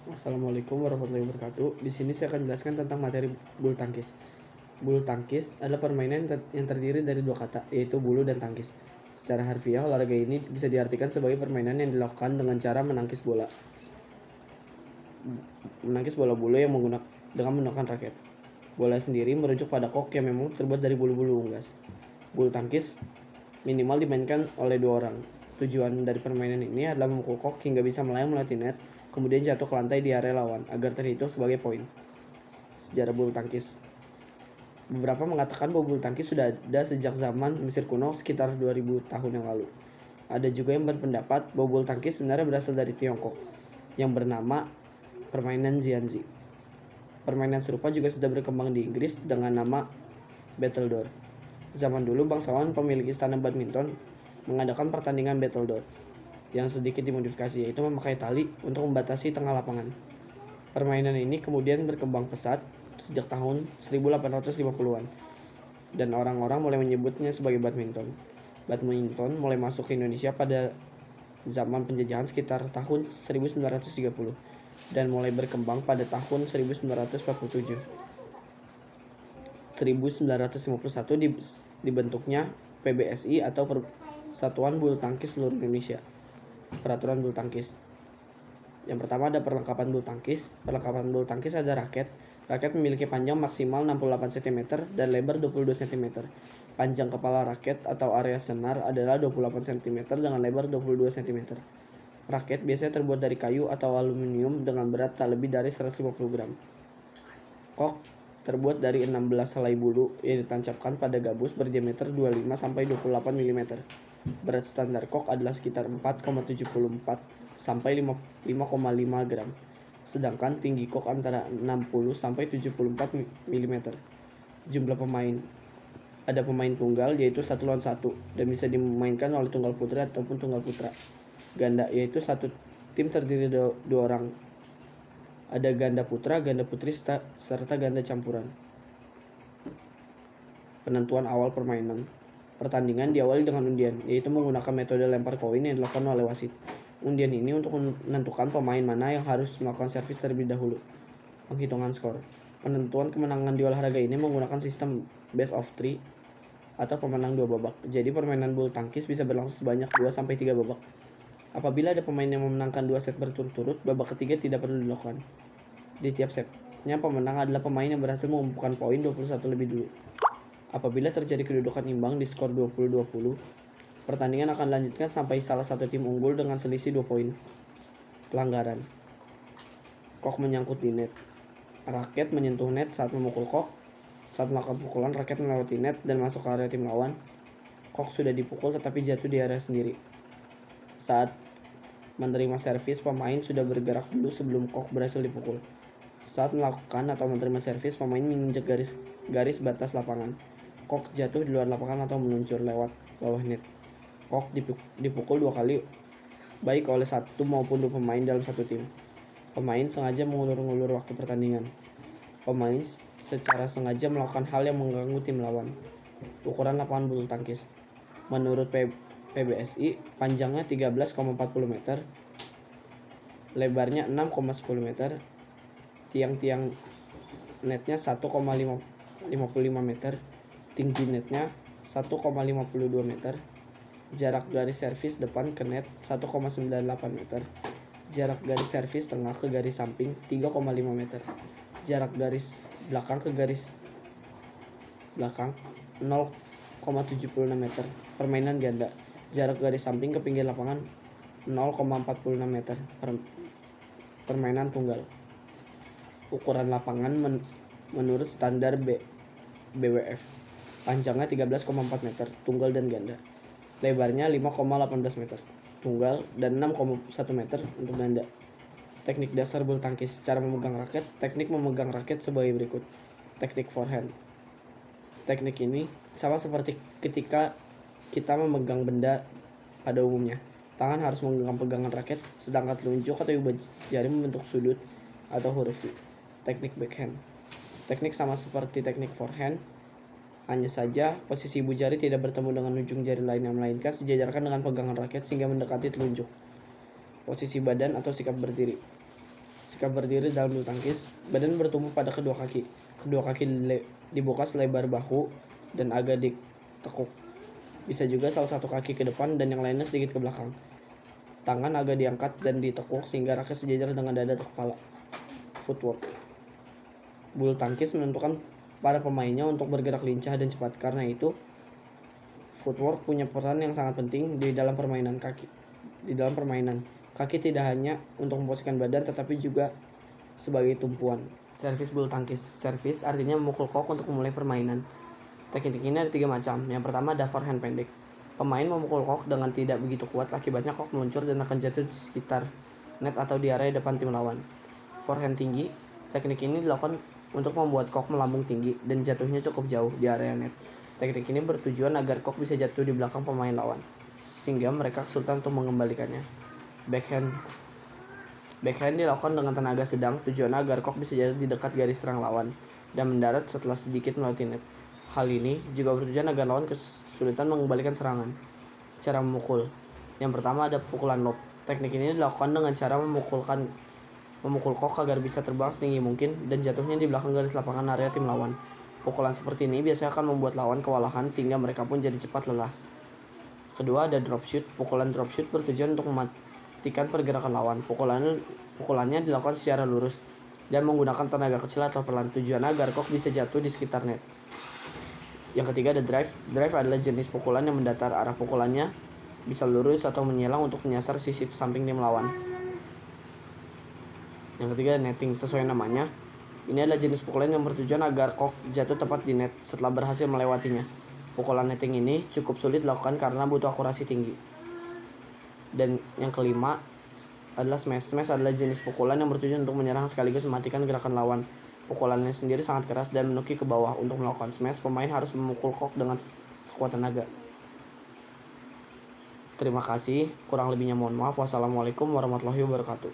Assalamualaikum warahmatullahi wabarakatuh. Di sini saya akan jelaskan tentang materi bulu tangkis. Bulu tangkis adalah permainan yang terdiri dari dua kata, yaitu bulu dan tangkis. Secara harfiah, olahraga ini bisa diartikan sebagai permainan yang dilakukan dengan cara menangkis bola bulu yang dengan menggunakan raket. Bola sendiri merujuk pada kok yang memang terbuat dari bulu-bulu unggas. Bulu tangkis minimal dimainkan oleh dua orang. Tujuan dari permainan ini adalah memukul kok hingga bisa melayang melewati net, kemudian jatuh ke lantai di area lawan agar terhitung sebagai poin. Sejarah bulu tangkis. Beberapa mengatakan bahwa bulu tangkis sudah ada sejak zaman Mesir kuno sekitar 2000 tahun yang lalu. Ada juga yang berpendapat bahwa bulu tangkis sebenarnya berasal dari Tiongkok yang bernama permainan Jianzi. Permainan serupa juga sudah berkembang di Inggris dengan nama Battledore. Zaman dulu bangsawan pemilik istana badminton mengadakan pertandingan Battledore yang sedikit dimodifikasi, yaitu memakai tali untuk membatasi tengah lapangan. Permainan ini kemudian berkembang pesat sejak tahun 1850-an dan orang-orang mulai menyebutnya sebagai badminton. Badminton mulai masuk ke Indonesia pada zaman penjajahan sekitar tahun 1930 dan mulai berkembang pada tahun 1947. 1951 dibentuknya PBSI atau Persatuan Bulu Tangkis Seluruh Indonesia. Peraturan bulu tangkis. Yang pertama ada perlengkapan bulu tangkis. Perlengkapan bulu tangkis ada raket. Raket memiliki panjang maksimal 68 cm dan lebar 22 cm. Panjang kepala raket atau area senar adalah 28 cm dengan lebar 22 cm. Raket biasanya terbuat dari kayu atau aluminium dengan berat tak lebih dari 150 gram. Kok terbuat dari 16 helai bulu yang ditancapkan pada gabus berdiameter 25-28 mm. Berat standar kok adalah sekitar 4,74 sampai 5,5 gram. Sedangkan tinggi kok antara 60 sampai 74 mm. Jumlah pemain. Ada pemain tunggal yaitu 1 lawan 1 dan bisa dimainkan oleh tunggal putri ataupun tunggal putra. Ganda yaitu satu tim terdiri dari 2 orang. Ada ganda putra, ganda putri, serta ganda campuran. Penentuan awal permainan. Pertandingan diawali dengan undian, yaitu menggunakan metode lempar koin yang dilakukan oleh wasit. Undian ini untuk menentukan pemain mana yang harus melakukan servis terlebih dahulu. Penghitungan skor. Penentuan kemenangan di olahraga ini menggunakan sistem best of 3 atau pemenang 2 babak. Jadi permainan bulu tangkis bisa berlangsung sebanyak 2-3 babak. Apabila ada pemain yang memenangkan 2 set berturut-turut, babak ketiga tidak perlu dilakukan. Di tiap setnya pemenang adalah pemain yang berhasil mengumpulkan poin 21 lebih dulu. Apabila terjadi kedudukan imbang di skor 20-20, pertandingan akan dilanjutkan sampai salah satu tim unggul dengan selisih 2 poin. Pelanggaran. Kok menyangkut di net. Raket menyentuh net saat memukul kok. Saat melakukan pukulan, raket melewati net dan masuk ke area tim lawan. Kok sudah dipukul tetapi jatuh di area sendiri. Saat menerima servis, pemain sudah bergerak dulu sebelum kok berhasil dipukul. Saat melakukan atau menerima servis, pemain menginjak garis batas lapangan. Kok jatuh di luar lapangan atau meluncur lewat bawah net. Kok dipukul 2 kali baik oleh satu maupun 2 pemain dalam satu tim. Pemain sengaja mengulur-ngulur waktu pertandingan. Pemain secara sengaja melakukan hal yang mengganggu tim lawan. Ukuran lapangan bulu tangkis. Menurut PBSI, panjangnya 13,40 meter, lebarnya 6,10 meter, tiang-tiang netnya 1,55 meter, tinggi netnya 1,52 meter, jarak garis servis depan ke net 1,98 meter, jarak garis servis tengah ke garis samping 3,5 meter, jarak garis belakang ke garis belakang 0,76 meter. Permainan ganda. Jarak garis samping ke pinggir lapangan 0,46 meter. Permainan tunggal. Ukuran lapangan menurut standar BWF. Panjangnya 13,4 meter, tunggal dan ganda. Lebarnya 5,18 meter, tunggal, dan 6,1 meter untuk ganda. Teknik dasar bulu tangkis. Cara memegang raket. Teknik memegang raket sebagai berikut. Teknik forehand. Teknik ini sama seperti ketika kita memegang benda pada umumnya. Tangan harus menggenggam pegangan raket, sedangkan telunjuk atau ibu jari membentuk sudut atau huruf V. Teknik backhand. Teknik sama seperti teknik forehand, hanya saja posisi ibu jari tidak bertemu dengan ujung jari lainnya, melainkan sejajarkan dengan pegangan raket sehingga mendekati telunjuk. Posisi badan atau sikap berdiri. Sikap berdiri dalam bulu tangkis, badan bertumpu pada kedua kaki. Kedua kaki dibuka selebar bahu dan agak ditekuk. Bisa juga salah satu kaki ke depan dan yang lainnya sedikit ke belakang. Tangan agak diangkat dan ditekuk sehingga raket sejajar dengan dada atau kepala. Footwork. Bulu tangkis menentukan para pemainnya untuk bergerak lincah dan cepat. Karena itu, footwork punya peran yang sangat penting di dalam permainan kaki tidak hanya untuk memposisikan badan tetapi juga sebagai tumpuan. Servis bulu tangkis. Servis artinya memukul kok untuk memulai permainan. Teknik ini ada 3 macam. Yang pertama ada forehand pendek. Pemain memukul kok dengan tidak begitu kuat, akibatnya kok meluncur dan akan jatuh di sekitar net atau di area depan tim lawan. Forehand tinggi. Teknik ini dilakukan untuk membuat kok melambung tinggi dan jatuhnya cukup jauh di area net. Teknik ini bertujuan agar kok bisa jatuh di belakang pemain lawan, sehingga mereka kesulitan untuk mengembalikannya. Backhand dilakukan dengan tenaga sedang, tujuannya agar kok bisa jatuh di dekat garis serang lawan dan mendarat setelah sedikit melewati net. Hal ini juga bertujuan agar lawan kesulitan mengembalikan serangan. Cara memukul. Yang pertama ada pukulan lob. Teknik ini dilakukan dengan cara memukul kok agar bisa terbang setinggi mungkin dan jatuhnya di belakang garis lapangan area tim lawan. Pukulan seperti ini biasanya akan membuat lawan kewalahan sehingga mereka pun jadi cepat lelah. Kedua ada drop shoot. Pukulan drop shoot bertujuan untuk mematikan pergerakan lawan. Pukulannya dilakukan secara lurus dan menggunakan tenaga kecil atau perlahan, tujuan agar kok bisa jatuh di sekitar net. Yang ketiga ada drive. Drive adalah jenis pukulan yang mendatar. Arah pukulannya bisa lurus atau menyelang untuk menyasar sisi samping tim lawan. Yang ketiga netting. Sesuai namanya, ini adalah jenis pukulan yang bertujuan agar kok jatuh tepat di net setelah berhasil melewatinya. Pukulan netting ini cukup sulit dilakukan karena butuh akurasi tinggi. Dan yang kelima adalah smash. Smash adalah jenis pukulan yang bertujuan untuk menyerang sekaligus mematikan gerakan lawan. Pukulannya sendiri sangat keras dan menukik ke bawah. Untuk melakukan smash, pemain harus memukul kok dengan sekuat tenaga. Terima kasih. Kurang lebihnya mohon maaf. Wassalamualaikum warahmatullahi wabarakatuh.